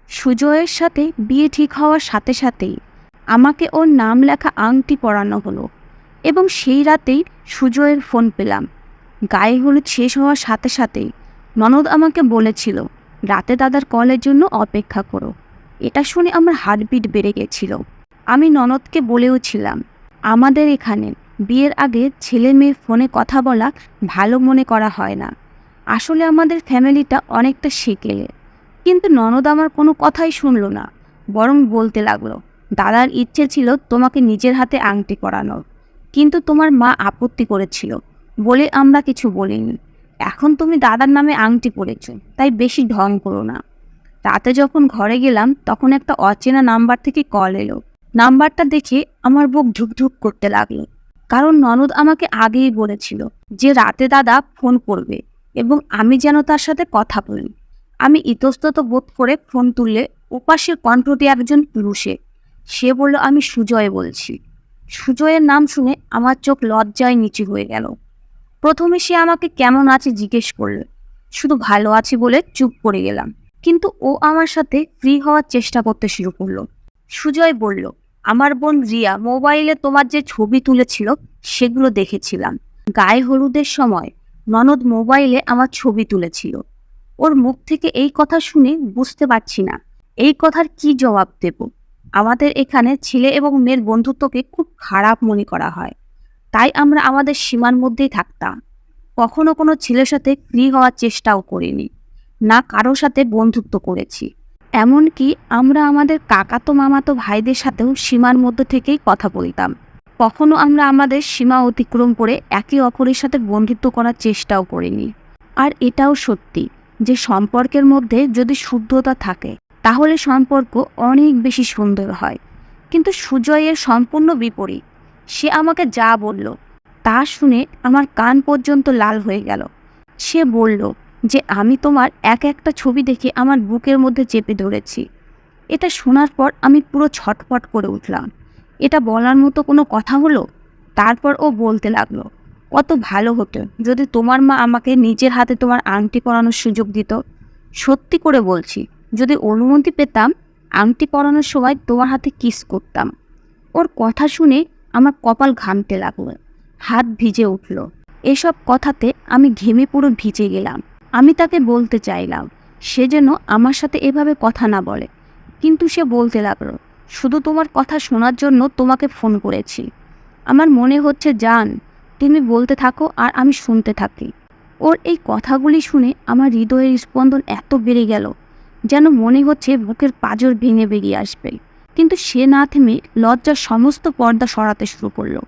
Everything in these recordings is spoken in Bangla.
সুজয়ের সাথে বিয়ে ঠিক হওয়ার সাথে সাথেই আমাকে ওর নাম লেখা আংটি পরানো হলো এবং সেই রাতেই সুজয়ের ফোন পেলাম। গায়ে হলুদ শেষ হওয়ার সাথে সাথেই ননদ আমাকে বলেছিল রাতে দাদার কলের জন্য অপেক্ষা করো। এটা শুনে আমার হার্টবিট বেড়ে গেছিল। আমি ননদকে বলেও ছিলাম আমাদের এখানে বিয়ের আগে ছেলে মেয়ে ফোনে কথা বলা ভালো মনে করা হয় না। আসলে আমাদের ফ্যামিলিটা অনেকটা সেকেলে। কিন্তু ননদ আমার কোনো কথাই শুনলো না, বরং বলতে লাগলো দাদার ইচ্ছে ছিল তোমাকে নিজের হাতে আংটি পরানোর, কিন্তু তোমার মা আপত্তি করেছিল বলে আমরা কিছু বলিনি। এখন তুমি দাদার নামে আংটি পরেছো, তাই বেশি ঢং করো না। রাতে যখন ঘরে গেলাম তখন একটা অচেনা নাম্বার থেকে কল এলো। নাম্বারটা দেখে আমার বুক ধুকধুক করতে লাগলো, কারণ ননদ আমাকে আগেই বলেছিল যে রাতে দাদা ফোন করবে এবং আমি যেন তার সাথে কথা বলি। আমি ইতস্তত বোধ করে ফোন তুললে ওপাশের কণ্ঠটি একজন পুরুষে। সে বলল আমি সুজয় বলছি। সুজয়ের নাম শুনে আমার চোখ লজ্জায় নিচু হয়ে গেল। প্রথমে সে আমাকে কেমন আছে জিজ্ঞেস করল, শুধু ভালো আছি বলে চুপ করে গেলাম। কিন্তু ও আমার সাথে ফ্রি হওয়ার চেষ্টা করতে শুরু করলো। সুজয় বলল আমার বোন রিয়া মোবাইলে তোমার যে ছবি তুলেছিল সেগুলো দেখেছিলাম। গায়ে হলুদের সময় ননদ মোবাইলে আমার ছবি তুলেছিল। ওর মুখ থেকে এই কথা শুনে বুঝতে পারছি না এই কথার কি জবাব দেব। আমাদের এখানে ছেলে এবং মেয়ের বন্ধুত্বকে খুব খারাপ মনে করা হয়, তাই আমরা আমাদের সীমার মধ্যেই থাকতাম। কখনো কোনো ছেলের সাথে ফ্রি হওয়ার চেষ্টাও করিনি, না কারোর সাথে বন্ধুত্ব করেছি। এমনকি আমরা আমাদের কাকাতো মামাতো ভাইদের সাথেও সীমার মধ্য থেকেই কথা বলতাম। কখনো আমরা আমাদের সীমা অতিক্রম করে একে অপরের সাথে বন্ধুত্ব করার চেষ্টাও করিনি। আর এটাও সত্যি যে সম্পর্কের মধ্যে যদি শুদ্ধতা থাকে তাহলে সম্পর্ক অনেক বেশি সুন্দর হয়। কিন্তু সুজয়ের সম্পূর্ণ বিপরীত। সে আমাকে যা বলল তা শুনে আমার কান পর্যন্ত লাল হয়ে গেল। সে বলল যে আমি তোমার এক একটা ছবি দেখে আমার বুকের মধ্যে চেপে ধরেছি। এটা শোনার পর আমি পুরো ছটফট করে উঠলাম। এটা বলার মতো কোনো কথা হলো? তারপর ও বলতে লাগলো কত ভালো হতো যদি তোমার মা আমাকে নিজের হাতে তোমার আংটি পরানোর সুযোগ দিত। সত্যি করে বলছি, যদি অনুমতি পেতাম আংটি পরানোর সময় তোমার হাতে কিস করতাম। ওর কথা শুনে আমার কপাল ঘামতে লাগলো, হাত ভিজে উঠল। এসব কথাতে আমি ঘেমে পুরো ভিজে গেলাম। আমি তাকে বলতে চাইলাম সে যেন আমার সাথে এভাবে কথা না বলে, কিন্তু সে বলতে লাগলো শুধু তোমার কথা শোনার জন্য তোমাকে ফোন করেছি। আমার মনে হচ্ছে জান তুমি বলতে থাকো আর আমি শুনতে থাকি। ওর এই কথাগুলি শুনে আমার হৃদয়ের স্পন্দন এত বেড়ে গেল যেন মনে হচ্ছে বুকের পাঁজর ভেঙে বেরিয়ে আসবে। কিন্তু সে না থেমে লজ্জার সমস্ত পর্দা সরাতে শুরু করলো।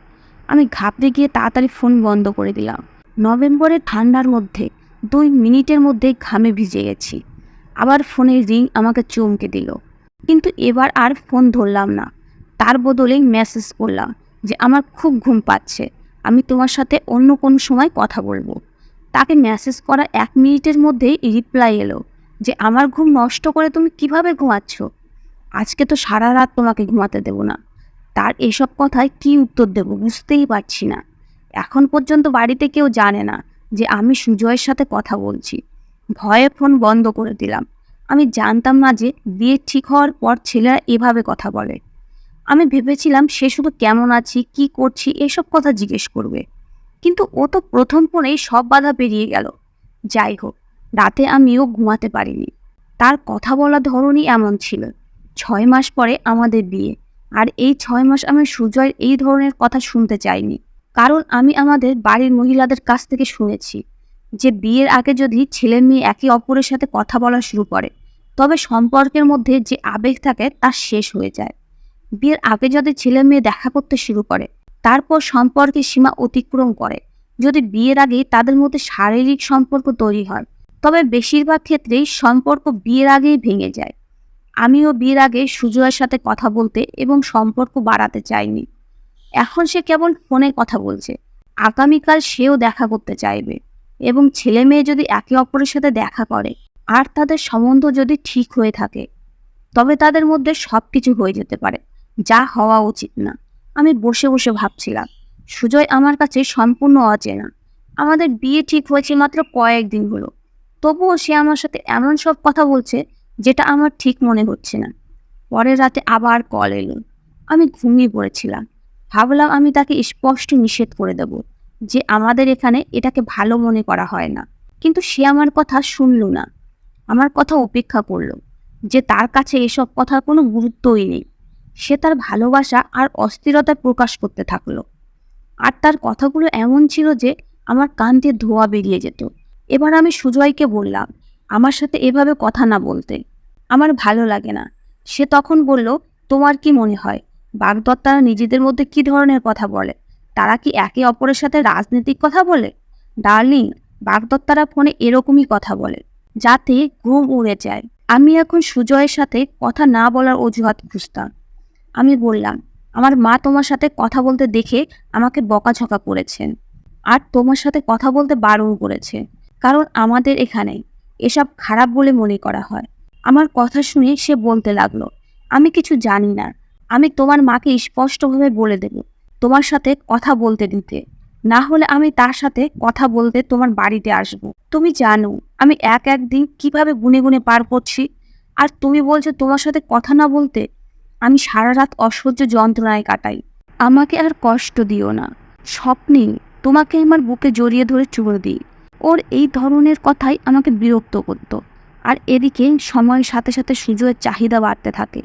আমি ঘাবড়ে গিয়ে তাড়াতাড়ি ফোন বন্ধ করে দিলাম। নভেম্বরের ঠান্ডার মধ্যে 2 মিনিটের মধ্যেই ঘামে ভিজে গেছি। আবার ফোনের রিং আমাকে চমকে দিল, কিন্তু এবার আর ফোন ধরলাম না। তার বদলে মেসেজ করলাম যে আমার খুব ঘুম পাচ্ছে, আমি তোমার সাথে অন্য কোনো সময় কথা বলবো। তাকে মেসেজ করা 1 মিনিটের মধ্যেই রিপ্লাই এলো যে আমার ঘুম নষ্ট করে তুমি কিভাবে ঘুমাচ্ছ, আজকে তো সারা রাত তোমাকে ঘুমাতে দেব না। তার এসব কথায় কি উত্তর দেব বুঝতেই পারছি না। এখন পর্যন্ত বাড়িতে কেউ জানে না যে আমি সুজয়ের সাথে কথা বলছি। ভয়ে ফোন বন্ধ করে দিলাম। আমি জানতাম না যে বিয়ে ঠিক হওয়ার পর ছেলেরা এভাবে কথা বলে। আমি ভেবেছিলাম সে শুধু কেমন আছি কি করছি এসব কথা জিজ্ঞেস করবে, কিন্তু ও তো প্রথম ফোনেই সব বাধা পেরিয়ে গেল। যাই হোক, রাতে আমিও ঘুমাতে পারিনি। তার কথা বলার ধরনই এমন ছিল। 6 মাস পরে আমাদের বিয়ে, আর এই 6 মাস আমি সুজয়ের এই ধরনের কথা শুনতে চাইনি। কারণ আমি আমাদের বাড়ির মহিলাদের কাছ থেকে শুনেছি যে বিয়ের আগে যদি ছেলে মেয়ে একে অপরের সাথে কথা বলা শুরু করে তবে সম্পর্কের মধ্যে যে আবেগ থাকে তা শেষ হয়ে যায়। বিয়ের আগে যদি ছেলে মেয়ে দেখা করতে শুরু করে তারপর সম্পর্কের সীমা অতিক্রম করে, যদি বিয়ের আগে তাদের মধ্যে শারীরিক সম্পর্ক তৈরি হয় তবে বেশিরভাগ ক্ষেত্রেই সম্পর্ক বিয়ের আগেই ভেঙে যায়। আমিও বিয়ের আগে সুজয়ের সাথে কথা বলতে এবং সম্পর্ক বাড়াতে চাইনি। এখন সে কেবল ফোনে কথা বলছে। আগামীকাল সেও দেখা করতে চাইবে, এবং ছেলে মেয়ে যদি একে অপরের সাথে দেখা করে আর তাদের সম্বন্ধ যদি ঠিক হয়ে থাকে তবে তাদের মধ্যে সবকিছু হয়ে যেতে পারে, যা হওয়া উচিত না। আমি বসে বসে ভাবছিলাম সুজয় আমার কাছে সম্পূর্ণ অচেনা। আমাদের বিয়ে ঠিক হয়েছে মাত্র কয়েকদিন হলো, তবুও সে আমার সাথে এমন সব কথা বলছে যেটা আমার ঠিক মনে হচ্ছে না। পরের রাতে আবার কল এলো। আমি ঘুমিয়ে পড়েছিলাম। ভাবলাম আমি তাকে স্পষ্ট নিষেধ করে দেব যে আমাদের এখানে এটাকে ভালো মনে করা হয় না। কিন্তু সে আমার কথা শুনল না। আমার কথা উপেক্ষা করলো যে তার কাছে এসব কথার কোনো গুরুত্বই নেই। সে তার ভালোবাসা আর অস্থিরতা প্রকাশ করতে থাকলো। আর তার কথাগুলো এমন ছিল যে আমার কান দিয়ে ধোঁয়া বেরিয়ে যেত। এবার আমি সুজয়কে বললাম আমার সাথে এভাবে কথা না বলতে, আমার ভালো লাগে না। সে তখন বলল, তোমার কি মনে হয় বাগদত্তারা নিজেদের মধ্যে কি ধরনের কথা বলে? তারা কি একে অপরের সাথে রাজনৈতিক কথা বলে? ডার্লিং, বাগদত্তারা ফোনে এরকমই কথা বলে যাতে ঘুম উড়ে যায়। আমি এখন সুজয়ের সাথে কথা না বলার অজুহাত খুঁজতাম। আমি বললাম, আমার মা তোমার সাথে কথা বলতে দেখে আমাকে বকাঝকা করেছেন, আর তোমার সাথে কথা বলতে বারণ করেছে, কারণ আমাদের এখানে এসব খারাপ বলে মনে করা হয়। আমার কথা শুনে সে বলতে লাগলো, আমি কিছু জানি না। আমি তোমার মাকে স্পষ্টভাবে বলে দেব তোমার সাথে কথা বলতে দিতে, না হলে আমি তার সাথে কথা বলতে তোমার বাড়িতে আসব। তুমি জানো আমি একদিন কিভাবে গুনে গুনে পার করছি, আর তুমি বলছো তোমার সাথে কথা না বলতে। আমি সারা রাত অসহ্য যন্ত্রণায় কাটাই। আমাকে আর কষ্ট দিও না। স্বপ্নে তোমাকে আমার বুকে জড়িয়ে ধরে চুমু দিই। ওর এই ধরনের কথাই আমাকে বিরক্ত করতো। আর এদিকে সময়ের সাথে সাথে সুজয়ের চাহিদা বাড়তে থাকে।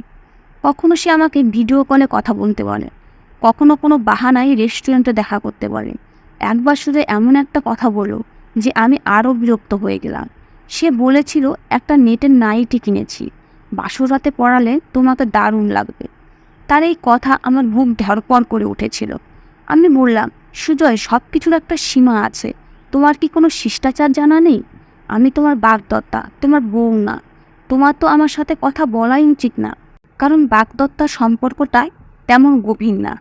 কখনো সে আমাকে ভিডিও কলে কথা বলতে বলে, কখনো কোনো বাহানায় রেস্টুরেন্টে দেখা করতে বলে। একবার শুধু এমন একটা কথা বলল যে আমি আরও বিরক্ত হয়ে গেলাম। সে বলেছিল একটা নেটের নাইটি কিনেছি, বাসর রাতে পরালে তোমাকে দারুণ লাগবে। তার এই কথা আমার বুক ধড়ফড় করে উঠেছিল। আমি বললাম, সুজয়, সব কিছুর একটা সীমা আছে। তোমার কি কোনো শিষ্টাচার জানা নেই? আমি তোমার বাগদত্তা, তোমার বউ না। তোমার তো আমার সাথে কথা বলাই উচিত না, কারণ বাগদত্তার সম্পর্কটাই তেমন গভীর না।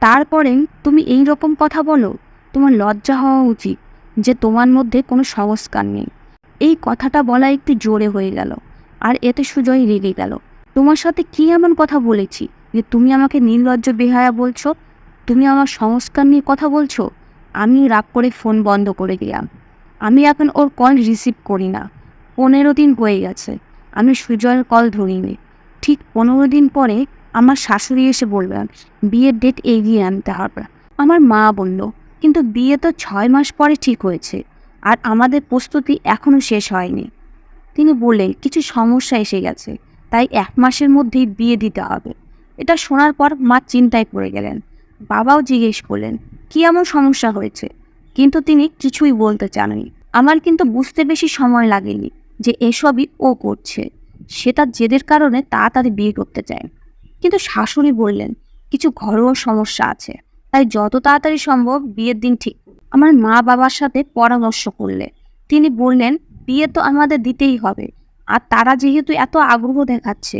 তারপরে তুমি এই রকম কথা বলো? তোমার লজ্জা হওয়া উচিত যে তোমার মধ্যে কোনো সংস্কার নেই। এই কথাটা বলা একটু জোরে হয়ে গেল, আর এতে সুজয় রেগে গেল। তোমার সাথে কি এমন কথা বলেছি যে তুমি আমাকে নির্লজ্জ বেহায়া বলছো? তুমি আমার সংস্কার নিয়ে কথা বলছো? আমি রাগ করে ফোন বন্ধ করে দিলাম। আমি এখন ওর কল রিসিভ করি না। 15 দিন হয়ে গেছে আমি সুজয়ের কল ধরিনি। ঠিক 15 দিন পরে আমার শাশুড়ি এসে বলবেন বিয়ের ডেট এগিয়ে আনতে হবে। আমার মা বলল, কিন্তু বিয়ে তো 6 মাস পরে ঠিক হয়েছে, আর আমাদের প্রস্তুতি এখনও শেষ হয়নি। তিনি বললেন কিছু সমস্যা এসে গেছে, তাই 1 মাসের মধ্যেই বিয়ে দিতে হবে। এটা শোনার পর মা চিন্তায় পড়ে গেলেন। বাবাও জিজ্ঞেস করলেন কি এমন সমস্যা হয়েছে, কিন্তু তিনি কিছুই বলতে চাননি। আমার কিন্তু বুঝতে বেশি সময় লাগেনি যে এসবই ও করছে। সে তার জেদের কারণে তাড়াতাড়ি বিয়ে করতে চায়। কিন্তু শাশুড়ি বললেন কিছু ঘরোয়া সমস্যা আছে, তাই যত তাড়াতাড়ি সম্ভব বিয়ের দিন ঠিক। আমার মা বাবার সাথে পরামর্শ করলে তিনি বললেন বিয়ে তো আমাদের দিতেই হবে, আর তারা যেহেতু এত আগ্রহ দেখাচ্ছে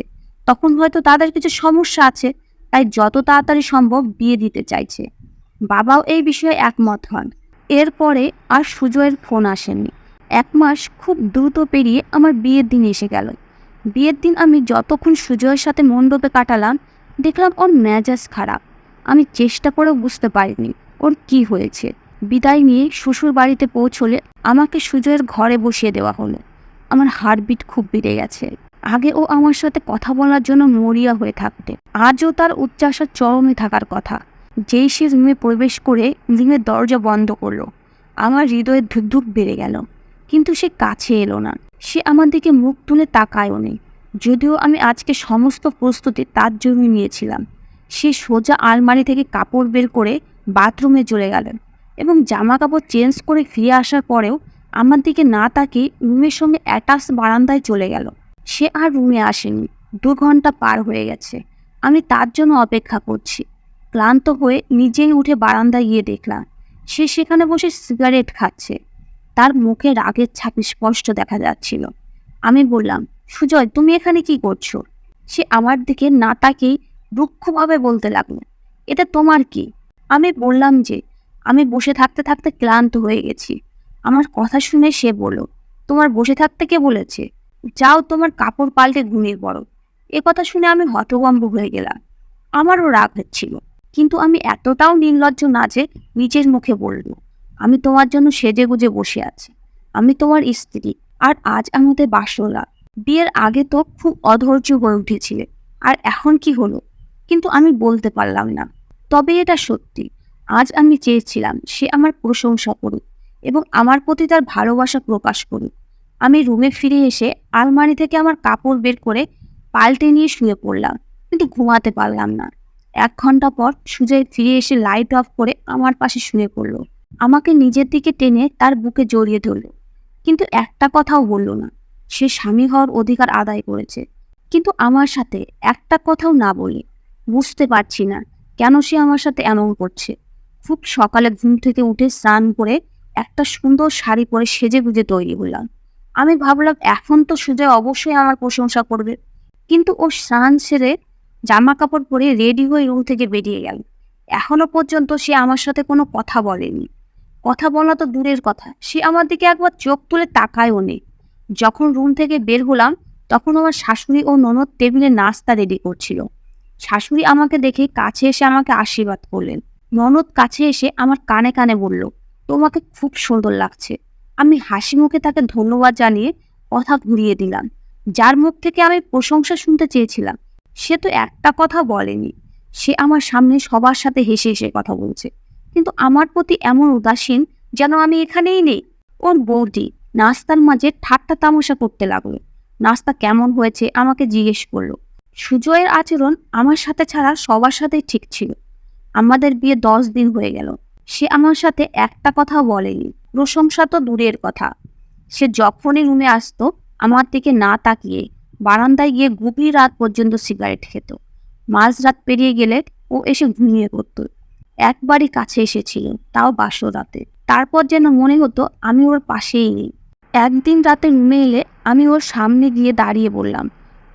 তখন হয়তো তাদের কিছু সমস্যা আছে, তাই যত তাড়াতাড়ি সম্ভব বিয়ে দিতে চাইছে। বাবাও এই বিষয়ে একমত হন। এরপরে আর সুজয়ের ফোন আসেনি। 1 মাস খুব দ্রুত পেরিয়ে আমার বিয়ের দিন এসে গেল। বিয়ের দিন আমি যতক্ষণ সুজয়ের সাথে মণ্ডপে কাটালাম, দেখলাম ওর মেজাজ খারাপ। আমি চেষ্টা করেও বুঝতে পারিনি ওর কি হয়েছে। বিদায় নিয়ে শ্বশুর বাড়িতে পৌঁছলে আমাকে সুজয়ের ঘরে বসিয়ে দেওয়া হলো। আমার হার্টবিট খুব বেড়ে গেছে। আগে ও আমার সাথে কথা বলার জন্য মরিয়া হয়ে থাকতে, আজও তার উচ্চাসা চরমে থাকার কথা। যেই সে রুমে প্রবেশ করে রুমের দরজা বন্ধ করলো, আমার হৃদয়ে ধুকধুক বেড়ে গেল। কিন্তু সে কাছে এলো না। সে আমার দিকে মুখ তুলে তাকায়ও নি। যদিও আমি আজকে সমস্ত প্রস্তুতি তার জন্য নিয়েছিলাম। সে সোজা আলমারি থেকে কাপড় বের করে বাথরুমে চলে গেলেন এবং জামা কাপড় চেঞ্জ করে ফিরে আসার পরেও আমার দিকে না তাকিয়ে রুমের সঙ্গে অ্যাটাচ বারান্দায় চলে গেল। সে আর রুমে আসেনি। 2 ঘন্টা পার হয়ে গেছে। আমি তার জন্য অপেক্ষা করছি। ক্লান্ত হয়ে নিজেই উঠে বারান্দায় গিয়ে দেখলাম সে সেখানে বসে সিগারেট খাচ্ছে। তার মুখে রাগের ছাপ স্পষ্ট দেখা যাচ্ছিল। আমি বললাম, সুজয়, তুমি এখানে কি করছো? সে আমার দিকে না তাকিয়েই রুক্ষভাবে বলতে লাগলো, এটা তোমার কি? আমি বললাম যে আমি বসে থাকতে থাকতে ক্লান্ত হয়ে গেছি। আমার কথা শুনে সে বলল, তোমার বসে থাকতে কে বলেছে? যাও তোমার কাপড় পাল্টে ঘুমিয়ে পড়ো। এ কথা শুনে আমি হতভম্ব হয়ে গেলাম। আমারও রাগ হচ্ছিল, কিন্তু আমি এতটাও নির্লজ্জ না যে নিজের মুখে বলল, আমি তোমার জন্য সেজে গুজে বসে আছি। আমি তোমার স্ত্রী, আর আজ আমাদের বাসর রাত। বিয়ের আগে তো খুব অধৈর্য হয়ে উঠেছিলে, আর এখন কি হলো? কিন্তু আমি বলতে পারলাম না। তবে এটা সত্যি, আজ আমি চেয়েছিলাম সে আমার প্রশংসা করুক এবং আমার প্রতি তার ভালোবাসা প্রকাশ করুক। আমি রুমে ফিরে এসে আলমারি থেকে আমার কাপড় বের করে পাল্টে নিয়ে শুয়ে পড়লাম, কিন্তু ঘুমাতে পারলাম না। 1 ঘন্টা পর সুজয় ফিরে এসে লাইট অফ করে আমার পাশে শুয়ে পড়ল। আমাকে নিজের দিকে টেনে তার বুকে জড়িয়ে ধরল, কিন্তু একটা কথাও বলল না। সে স্বামী হওয়ার অধিকার আদায় করেছে, কিন্তু আমার সাথে একটা কথাও না বলে। বুঝতে পারছি না কেন সে আমার সাথে এমন করছে। খুব সকালে ঘুম থেকে উঠে স্নান করে একটা সুন্দর শাড়ি পরে সেজে গুজে তৈরি হলাম। আমি ভাবলাম এখন তো সুজয় অবশ্যই আমার প্রশংসা করবে, কিন্তু ও স্নান সেরে জামা কাপড় পরে রেডি হয়ে রুম থেকে বেরিয়ে গেল। এখনো পর্যন্ত সে আমার সাথে কোনো কথা বলেনি। কথা বলা তো দূরের কথা, সে আমার দিকে একবার চোখ তুলে তাকায়ও নেই। যখন রুম থেকে বের হলাম তখন আমার শাশুড়ি ও ননদ টেবিলে নাস্তা রেডি করছিল। শাশুড়ি আমাকে দেখে কাছে এসে আমাকে আশীর্বাদ করলেন। ননদ কাছে এসে আমার কানে কানে বলল, তোমাকে খুব সুন্দর লাগছে। আমি হাসি মুখে তাকে ধন্যবাদ জানিয়ে কথা ঘুরিয়ে দিলাম। যার মুখ থেকে আমি প্রশংসা শুনতে চেয়েছিলাম সে তো একটা কথা বলেনি। সে আমার সামনে সবার সাথে হেসে হেসে কথা বলছে, কিন্তু আমার প্রতি এমন উদাসীন যেন আমি এখানেই নেই। ওর বৌদি নাস্তার মাঝে ঠাট্টা তামাশা করতে লাগলো। নাস্তা কেমন হয়েছে আমাকে জিজ্ঞেস করলো। সুজয়ের আচরণ আমার সাথে ছাড়া সবার সাথেই ঠিক ছিল। আমাদের বিয়ে 10 দিন হয়ে গেল, সে আমার সাথে একটা কথাও বলেনি। প্রশংসা তো দূরের কথা, সে যখনই রুমে আসতো আমার দিকে না তাকিয়ে বারান্দায় গিয়ে গভীর রাত পর্যন্ত সিগারেট খেত। মাঝরাত পেরিয়ে গেলে ও এসে ঘুমিয়ে পড়তো। একবারই কাছে এসেছিল, তাও বাসর রাতে। তারপর যেন মনে হতো আমি ওর পাশেই নেই। একদিন রাতে রুমে এলে আমি ওর সামনে গিয়ে দাঁড়িয়ে বললাম,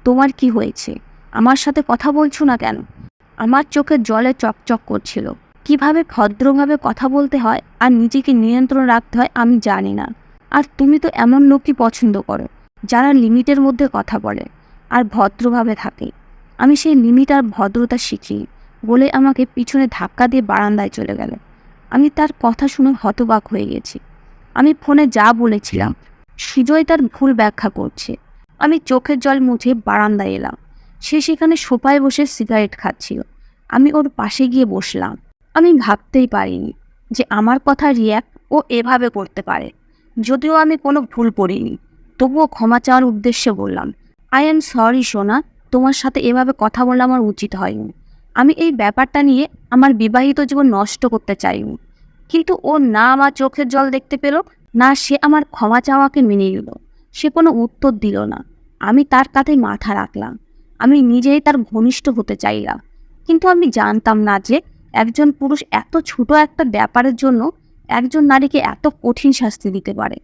তোমার কি হয়েছে? আমার সাথে কথা বলছো না কেন? আমার চোখে জলে চকচক করছিল। কিভাবে ভদ্রভাবে কথা বলতে হয় আর নিজেকে নিয়ন্ত্রণ রাখতে হয় আমি জানি না। আর তুমি তো এমন লোকই পছন্দ করো যারা লিমিটের মধ্যে কথা বলে আর ভদ্রভাবে থাকে। আমি সেই লিমিট আর ভদ্রতা শিখি বলে আমাকে পিছনে ধাক্কা দিয়ে বারান্দায় চলে গেল। আমি তার কথা শুনে হতবাক হয়ে গেছি। আমি ফোনে যা বলেছিলাম সুজয় তার ভুল ব্যাখ্যা করছে। আমি চোখের জল মুছে বারান্দায় এলাম। সে সেখানে সোফায় বসে সিগারেট খাচ্ছিল। আমি ওর পাশে গিয়ে বসলাম। আমি ভাবতেই পারিনি যে আমার কথা রিয়াক্ট ও এভাবে করতে পারে। যদিও আমি কোনো ভুল করিনি, তবুও ক্ষমা চাওয়ার উদ্দেশ্যে বললাম, আই এম সরি সোনা, তোমার সাথে এভাবে কথা বলা আমার উচিত হয়নি। আমি এই ব্যাপারটা নিয়ে আমার বিবাহিত জীবন নষ্ট করতে চাইনি। কিন্তু ও না আমার চোখের জল দেখতে পেল, না সে আমার ক্ষমা চাওয়াকে মেনে নিল। সে কোনো উত্তর দিল না। আমি তার কাঁধে মাথা রাখলাম। আমি নিজেই তার ঘনিষ্ঠ হতে চাইলাম, কিন্তু আমি জানতাম না যে একজন পুরুষ এত ছোট একটা ব্যাপারের জন্য একজন নারীকে এত কঠিন শাস্তি দিতে পারে।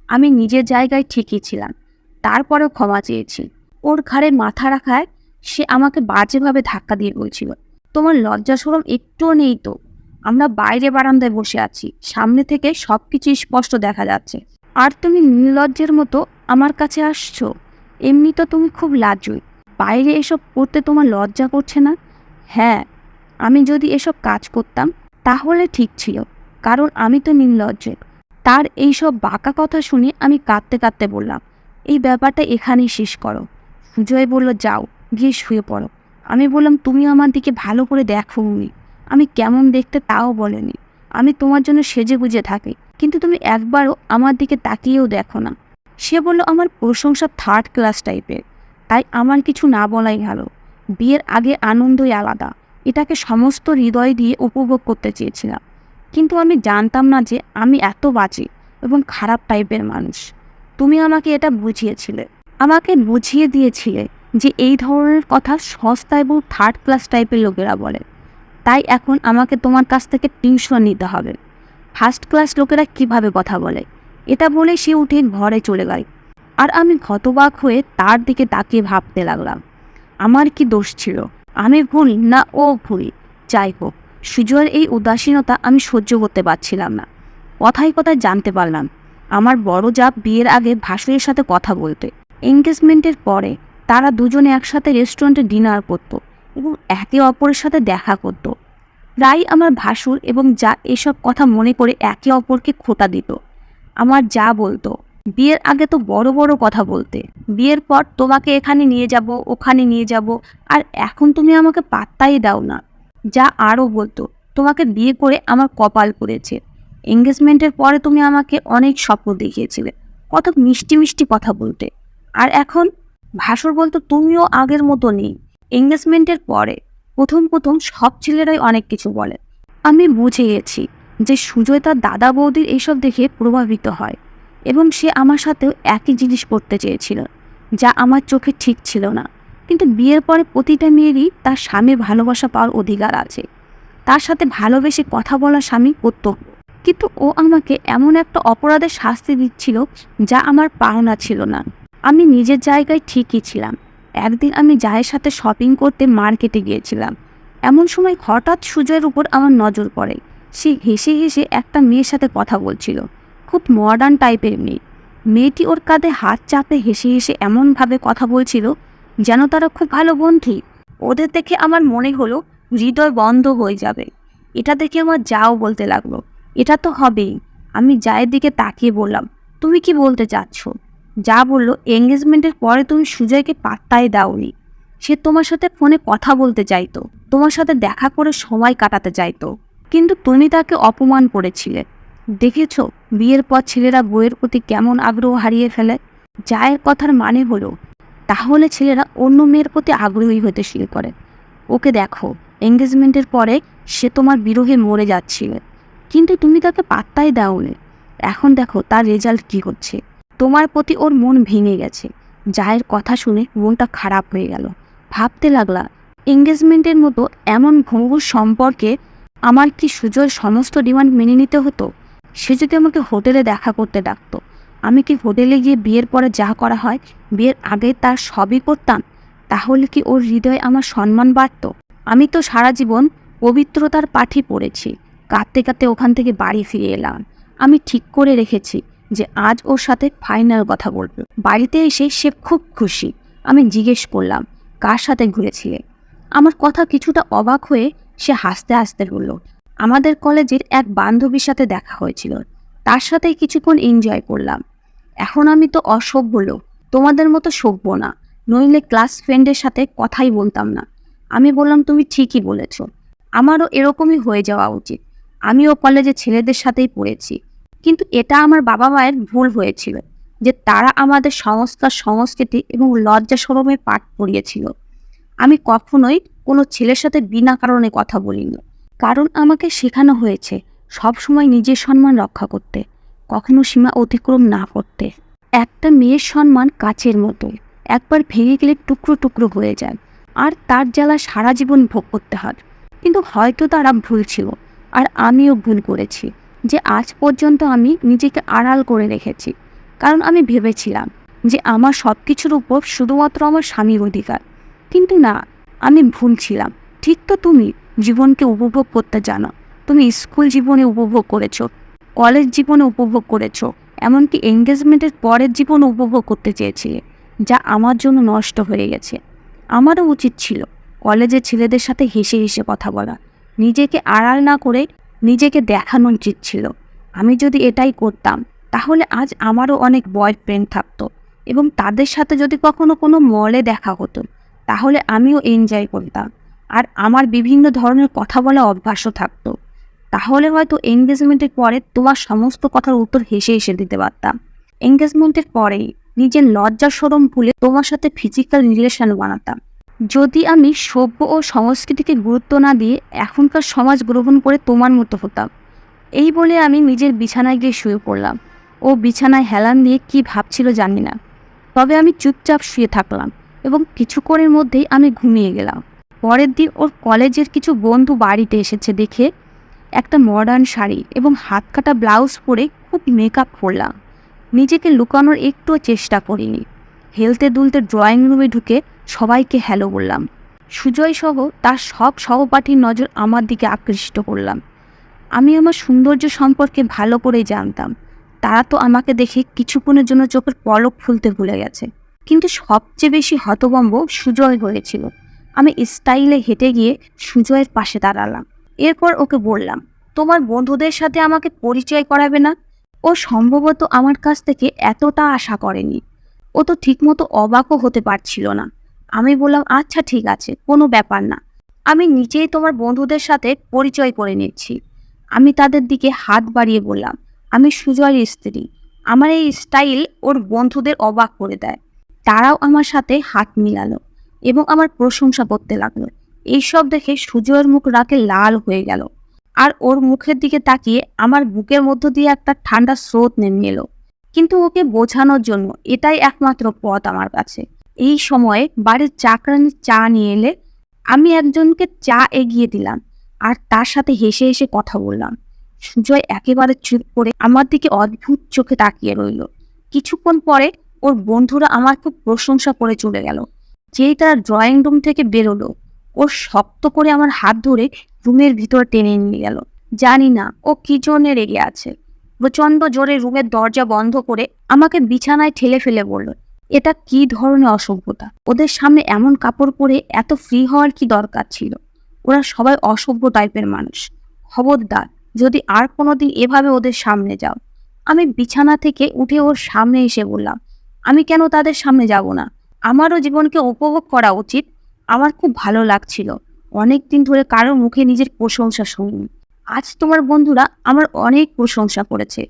আমি নিজের জায়গায় ঠিকই ছিলাম, তারপরেও ক্ষমা চেয়েছি। ওর ঘাড়ে মাথা রাখায় সে আমাকে বাজেভাবে ধাক্কা দিয়ে বলছিল, তোমার লজ্জা শরম একটুও নেই তো? আমরা বাইরে বারান্দায় বসে আছি, সামনে থেকে সবকিছু স্পষ্ট দেখা যাচ্ছে, আর তুমি নির্লজ্জের মতো আমার কাছে আসছো। এমনি তো তুমি খুব লাজুক, বাইরে এসব করতে তোমার লজ্জা করছে না? হ্যাঁ, আমি যদি এসব কাজ করতাম তাহলে ঠিক ছিল, কারণ আমি তো নির্লজ্জ। তার এইসব বাঁকা কথা শুনে আমি কাঁদতে কাঁদতে বললাম, এই ব্যাপারটা এখানেই শেষ করো। সুজয় বলল, যাও গিয়ে শুয়ে পড়ো। আমি বললাম, তুমি আমার দিকে ভালো করে দেখো উনি, আমি কেমন দেখতে তাও বলেনি। আমি তোমার জন্য সেজে গুজে থাকি, কিন্তু তুমি একবারও আমার দিকে তাকিয়েও দেখো না। সে বলল, আমার প্রশংসা 3rd ক্লাস টাইপের, তাই আমার কিছু না বলাই ভালো। বিয়ের আগে আনন্দই আলাদা, এটাকে সমস্ত হৃদয় দিয়ে উপভোগ করতে চেয়েছিলাম, কিন্তু আমি জানতাম না যে আমি এত বাজে এবং খারাপ টাইপের মানুষ। তুমি আমাকে এটা বুঝিয়েছিলে, আমাকে বুঝিয়ে দিয়েছিলে যে এই ধরনের কথা সস্তা এবং 3rd ক্লাস টাইপের লোকেরা বলে। তাই এখন আমাকে তোমার কাছ থেকে টিউশন নিতে হবে। 1st ক্লাস লোকেরা কিভাবে কথা বলে, এটা বলে সে উঠে ঘরে চলে গেল। আর আমি হতবাক হয়ে তার দিকে তাকিয়ে ভাবতে লাগলাম, আমার কি দোষ ছিল? আমি ভুল না ও ভুল? যাই হোক, সুজয়ের এই উদাসীনতা আমি সহ্য করতে পারছিলাম না। কথায় কথায় জানতে পারলাম আমার বড় জাত বিয়ের আগে ভাসুরের সাথে কথা বলতে। এনগেজমেন্টের পরে তারা দুজনে একসাথে রেস্টুরেন্টে ডিনার করত এবং একে অপরের সাথে দেখা করত। প্রায় আমার ভাসুর এবং যা এসব কথা মনে করে একে অপরকে খোঁটা দিত। আমার যা বলতো, বিয়ের আগে তো বড় বড় কথা বলতে, বিয়ের পর তোমাকে এখানে নিয়ে যাব, ওখানে নিয়ে যাব, আর এখন তুমি আমাকে পাত্তাই দাও না। যা আরও বলতো, তোমাকে বিয়ে করে আমার কপাল পড়েছে। এঙ্গেজমেন্টের পরে তুমি আমাকে অনেক স্বপ্ন দেখিয়েছিলে, কত মিষ্টি মিষ্টি কথা বলতে। আর এখন ভাসুর বলতো তুমিও আগের মতো নেই। এঙ্গেজমেন্টের পরে প্রথম প্রথম সব ছেলেরাই অনেক কিছু বলে। আমি বুঝে গেছি যে সুজয় তার দাদা বৌদির এইসব দেখে প্রভাবিত হয়, এবং সে আমার সাথেও একই জিনিস করতে চেয়েছিল, যা আমার চোখে ঠিক ছিল না। কিন্তু বিয়ের পরে প্রতিটা মেয়েরই তার স্বামীর ভালোবাসা পাওয়ার অধিকার আছে, তার সাথে ভালোবেসে কথা বলা স্বামী কর্তব্য। কিন্তু ও আমাকে এমন একটা অপরাধের শাস্তি দিচ্ছিল যা আমার পাওনা ছিল না। আমি নিজের জায়গায় ঠিকই ছিলাম। একদিন আমি জায়ের সাথে শপিং করতে মার্কেটে গিয়েছিলাম। এমন সময় হঠাৎ সুজয়ের উপর আমার নজর পড়ে। সে হেসে হেসে একটা মেয়ের সাথে কথা বলছিল, খুব মডার্ন টাইপের মেয়ে। মেয়েটি ওর কাঁধে হাত চাপে হেসে হেসে এমনভাবে কথা বলছিল যেন তারা খুব ভালো বন্ধু। ওদের দেখে আমার মনে হলো হৃদয় বন্ধ হয়ে যাবে। এটা দেখে আমার যাও বলতে লাগলো, এটা তো হবেই। আমি জায়ের দিকে তাকিয়ে বললাম, তুমি কি বলতে চাচ্ছ? যা বলল, এঙ্গেজমেন্টের পরে তুমি সুজয়কে পাত্তাই দাওনি। সে তোমার সাথে ফোনে কথা বলতে চাইতো, তোমার সাথে দেখা করে সময় কাটাতে চাইতো, কিন্তু তুমি তাকে অপমান করেছিলে। দেখেছ বিয়ের পর ছেলেরা বইয়ের প্রতি কেমন আগ্রহ হারিয়ে ফেলে। জায়ের কথার মানে হলো তাহলে ছেলেরা অন্য মেয়ের প্রতি আগ্রহী হতে শুরু করে। ওকে দেখো, এঙ্গেজমেন্টের পরে সে তোমার বিরহে মরে যাচ্ছিল, কিন্তু তুমি তাকে পাত্তাই দাওনি। এখন দেখো তার রেজাল্ট কি হচ্ছে। তোমার প্রতি ওর মন ভেঙে গেছে। জায়ের কথা শুনে মনটা খারাপ হয়ে গেল। ভাবতে লাগলা, এঙ্গেজমেন্টের মতো এমন ভঙ্গুর সম্পর্কে আমার কি সুজয়ের সমস্ত ডিমান্ড মেনে নিতে হতো? সে যদি আমাকে হোটেলে দেখা করতে ডাকতো, আমি কি হোটেলে গিয়ে বিয়ের পরে যা করা হয় বিয়ের আগে তার সবই করতাম? তাহলে কি ওর হৃদয়ে আমার সম্মান বাড়ত? আমি তো সারা জীবন পবিত্রতার পাঠই পড়েছি। কাঁদতে কাঁদতে ওখান থেকে বাড়ি ফিরে এলাম। আমি ঠিক করে রেখেছি যে আজ ওর সাথে ফাইনাল কথা বলবো। বাড়িতে এসে সে খুব খুশি। আমি জিজ্ঞেস করলাম, কার সাথে ঘুরেছিলে? আমার কথা কিছুটা অবাক হয়ে সে হাসতে হাসতে বলল, আমাদের কলেজের এক বান্ধবীর সাথে দেখা হয়েছিল, তার সাথে কিছুক্ষণ এনজয় করলাম। এখন আমি তো অসভ্য লোক, তোমাদের মতো সভ্য না, নইলে ক্লাস ফ্রেন্ডের সাথে কথাই বলতাম না। আমি বললাম, তুমি ঠিকই বলেছ, আমারও এরকমই হয়ে যাওয়া উচিত। আমিও কলেজে ছেলেদের সাথেই পড়েছি, কিন্তু এটা আমার বাবা মায়ের ভুল হয়েছিল যে তারা আমাদের সংস্কার, সংস্কৃতি এবং লজ্জা শরমের পাঠ পড়িয়েছিল। আমি কখনোই কোনো ছেলের সাথে বিনা কারণে কথা বলিনি, কারণ আমাকে শেখানো হয়েছে সবসময় নিজের সম্মান রক্ষা করতে, কখনো সীমা অতিক্রম না করতে। একটা মেয়ের সম্মান কাচের মতো, একবার ভেঙে গেলে টুকরো টুকরো হয়ে যায়, আর তার জ্বালা সারা জীবন ভোগ করতে হয়। কিন্তু হয়তো তারা ভুল ছিল, আর আমিও ভুল করেছি যে আজ পর্যন্ত আমি নিজেকে আড়াল করে রেখেছি। কারণ আমি ভেবেছিলাম যে আমার সব কিছুর উপর শুধুমাত্র আমার স্বামীর অধিকার। কিন্তু না, আমি ভুল ছিলাম। ঠিক তো, তুমি জীবনকে উপভোগ করতে জানো। তুমি স্কুল জীবনে উপভোগ করেছো, কলেজ জীবনে উপভোগ করেছো, এমনকি এঙ্গেজমেন্টের পরের জীবন উপভোগ করতে চেয়েছিলে, যা আমার জন্য নষ্ট হয়ে গেছে। আমারও উচিত ছিল কলেজের ছেলেদের সাথে হেসে হেসে কথা বলা, নিজেকে আড়াল না করে নিজেকে দেখানো উচিত ছিল। আমি যদি এটাই করতাম তাহলে আজ আমারও অনেক বয়ফ্রেন্ড থাকতো, এবং তাদের সাথে যদি কখনো কোনো মলে দেখা হতো তাহলে আমিও এনজয় করতাম, আর আমার বিভিন্ন ধরনের কথা বলা অভ্যাসও থাকতো। তাহলে হয়তো এঙ্গেজমেন্টের পরে তোমার সমস্ত কথার উত্তর হেসে হেসে দিতে পারতাম। এঙ্গেজমেন্টের পরেই নিজের লজ্জা শরম ভুলে তোমার সাথে ফিজিক্যাল রিলেশন বানাতাম। যদি আমি সভ্য ও সংস্কৃতিকে গুরুত্ব না দিয়ে এখনকার সমাজ গ্রহণ করে তোমার মতো হতাম। এই বলে আমি নিজের বিছানায় গিয়ে শুয়ে পড়লাম। ও বিছানায় হেলান দিয়ে কি ভাবছিল জানি না, তবে আমি চুপচাপ শুয়ে থাকলাম এবং কিছুক্ষণের মধ্যেই আমি ঘুমিয়ে গেলাম। পরের দিন ওর কলেজের কিছু বন্ধু বাড়িতে এসেছে দেখে একটা মডার্ন শাড়ি এবং হাত কাটা ব্লাউজ পরে খুব মেকআপ করলাম। নিজেকে লুকানোর একটুও চেষ্টা করিনি। হেলতে দুলতে ড্রয়িং রুমে ঢুকে সবাইকে হ্যালো বললাম। সুজয় সহ তার সব সহপাঠীর নজর আমার দিকে আকৃষ্ট করলাম। আমি আমার সৌন্দর্য সম্পর্কে ভালো করেই জানতাম। তারা তো আমাকে দেখে কিছুক্ষণের জন্য চোখের পলক খুলতে ভুলে গেছে। কিন্তু সবচেয়ে বেশি হতভম্ব সুজয় হয়েছিল। আমি স্টাইলে হেঁটে গিয়ে সুজয়ের পাশে দাঁড়ালাম। এরপর ওকে বললাম, তোমার বন্ধুদের সাথে আমাকে পরিচয় করাবে না? ও সম্ভবত আমার কাছ থেকে এতটা আশা করেনি। ও তো ঠিকমতো অবাকও হতে পারছিল না। আমি বললাম, আচ্ছা ঠিক আছে, কোনো ব্যাপার না। আমি নিজেই তোমার বন্ধুদের সাথে পরিচয় করে নিচ্ছি। আমি তাদের দিকে হাত বাড়িয়ে বললাম, আমি সুজয়ের স্ত্রী। আমার এই স্টাইল ওর বন্ধুদের অবাক করে দেয়। তারাও আমার সাথে হাত মিলালো এবং আমার প্রশংসা করতে লাগলো। এইসব দেখে সুজয়ের মুখ রাগে লাল হয়ে গেল, আর ওর মুখের দিকে তাকিয়ে আমার বুকের মধ্য দিয়ে একটা ঠান্ডা স্রোত নেমে এলো। কিন্তু ওকে বোঝানোর জন্য এটাই একমাত্র পথ আমার কাছে। এই সময়ে বাড়ির চাকরানি চা নিয়ে এলে আমি একজনকে চা এগিয়ে দিলাম আর তার সাথে হেসে হেসে কথা বললাম। সুজয় একেবারে চুপ করে আমার দিকে অদ্ভুত চোখে তাকিয়ে রইল। কিছুক্ষণ পরে ওর বন্ধুরা আমার খুব প্রশংসা করে চলে গেল। যেই তারা ড্রয়িং রুম থেকে বেরোলো, ওর শক্ত করে আমার হাত ধরে রুমের ভিতর টেনে নিয়ে গেল। জানি না ও কি জন্য রেগে আছে। প্রচন্ড জোরে রুমের দরজা বন্ধ করে আমাকে বিছানায় ঠেলে ফেলে বলল, এটা কি ধরনের অসভ্যতা? ওদের সামনে এমন কাপড় পরে এত ফ্রি হওয়ার কি দরকার ছিল? ওরা সবাই অসভ্য টাইপের মানুষ। খবরদার যদি আর কোনোদিন এভাবে ওদের সামনে যাও। আমি বিছানা থেকে উঠে ওর সামনে এসে বললাম, আমি কেন তাদের সামনে যাব না? আমারও জীবনকে উপভোগ করা উচিত। আমার খুব ভালো লাগছিল। অনেকদিন ধরে কারোর মুখে নিজের প্রশংসা শুনিনি। আজ তোমার বন্ধুরা আমার অনেক প্রশংসা করেছে।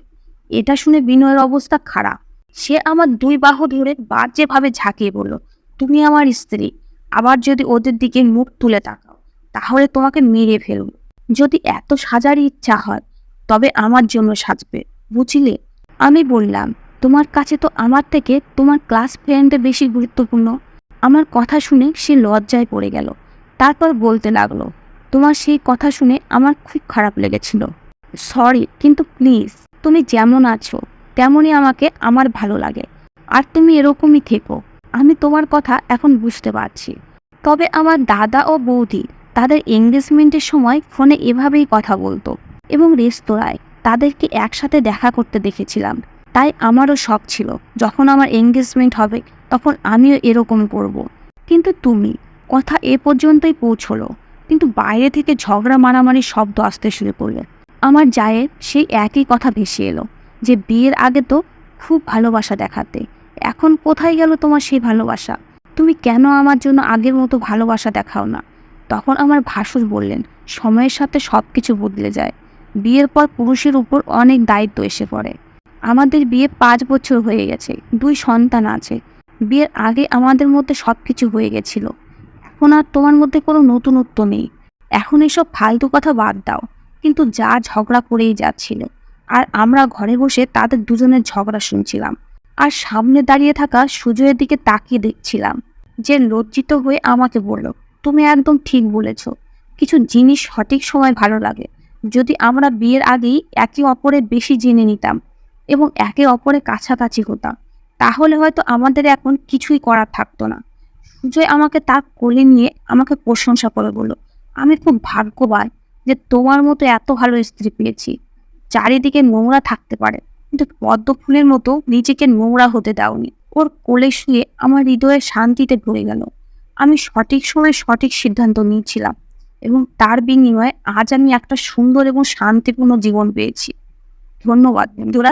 এটা শুনে বিনয়ের অবস্থা খারাপ। সে আমার দুই বাহু ধরে বাজেভাবে ঝাঁকিয়ে বলল, তুমি আমার স্ত্রী। আবার যদি ওদের দিকে মুখ তুলে তাকাও তাহলে তোমাকে মেরে ফেলব। যদি এত সাজারই ইচ্ছা হয় তবে আমার জন্য সাজবে, বুঝলে? আমি বললাম, তোমার কাছে তো আমার থেকে তোমার ক্লাস ফ্রেন্ডে বেশি গুরুত্বপূর্ণ। আমার কথা শুনে সে লজ্জায় পড়ে গেল। তারপর বলতে লাগলো, তোমার সেই কথা শুনে আমার খুব খারাপ লেগেছিল। সরি, কিন্তু প্লিজ তুমি যেমন আছো তেমনই আমাকে আমার ভালো লাগে, আর তুমি এরকমই থেকো। আমি তোমার কথা এখন বুঝতে পারছি। তবে আমার দাদা ও বৌদি তাদের এঙ্গেজমেন্টের সময় ফোনে এভাবেই কথা বলতো, এবং রেস্তোরাঁয় তাদেরকে একসাথে দেখা করতে দেখেছিলাম। তাই আমারও শখ ছিল যখন আমার এঙ্গেজমেন্ট হবে তখন আমিও এরকম করব। কিন্তু তুমি, কথা এ পর্যন্তই পৌঁছলো, কিন্তু বাইরে থেকে ঝগড়া মারামারি শব্দ আসতে শুরু করলে। আমার জায়ের সেই একই কথা ভেসে এলো যে বিয়ের আগে তো খুব ভালোবাসা দেখাতে, এখন কোথায় গেল তোমার সেই ভালোবাসা? তুমি কেন আমার জন্য আগের মতো ভালোবাসা দেখাও না? তখন আমার ভাসুর বললেন, সময়ের সাথে সব কিছু বদলে যায়। বিয়ের পর পুরুষের উপর অনেক দায়িত্ব এসে পড়ে। আমাদের বিয়ে 5 বছর হয়ে গেছে, 2 সন্তান আছে। বিয়ের আগে আমাদের মধ্যে সব কিছু হয়ে গেছিল। এখন আর তোমার মধ্যে কোনো নতুনত্ব নেই। এখন এসব ফালতু কথা বাদ দাও। কিন্তু যা ঝগড়া করেই যাচ্ছিল, আর আমরা ঘরে বসে তাদের দুজনের ঝগড়া শুনছিলাম, আর সামনে দাঁড়িয়ে থাকা সুজয়ের দিকে তাকিয়ে দেখছিলাম, যে লজ্জিত হয়ে আমাকে বলল, তুমি একদম ঠিক বলেছ। কিছু জিনিস সঠিক সময় ভালো লাগে। যদি আমরা বিয়ের আগেই একে অপরের বেশি জেনে নিতাম এবং একে অপরের কাছাকাছি হতাম, তাহলে হয়তো আমাদের এখন কিছুই করার থাকতো না। সুজয় আমাকে তার কোলে নিয়ে আমাকে প্রশংসা করে বলল, আমি খুব ভাগ্যবান যে তোমার মতো এত ভালো স্ত্রী পেয়েছি। চারিদিকে নোংরা থাকতে পারে, কিন্তু পদ্ম ফুলের মতো নিজেকে নোংরা হতে দাওনি। ওর কোলে শুয়ে আমার হৃদয়ে শান্তিতে ভরে গেল। আমি সঠিক সময়ে সঠিক সিদ্ধান্ত নিয়েছিলাম, এবং তার বিনিময়ে আজ আমি একটা সুন্দর এবং শান্তিপূর্ণ জীবন পেয়েছি। ধন্যবাদ বন্ধুরা।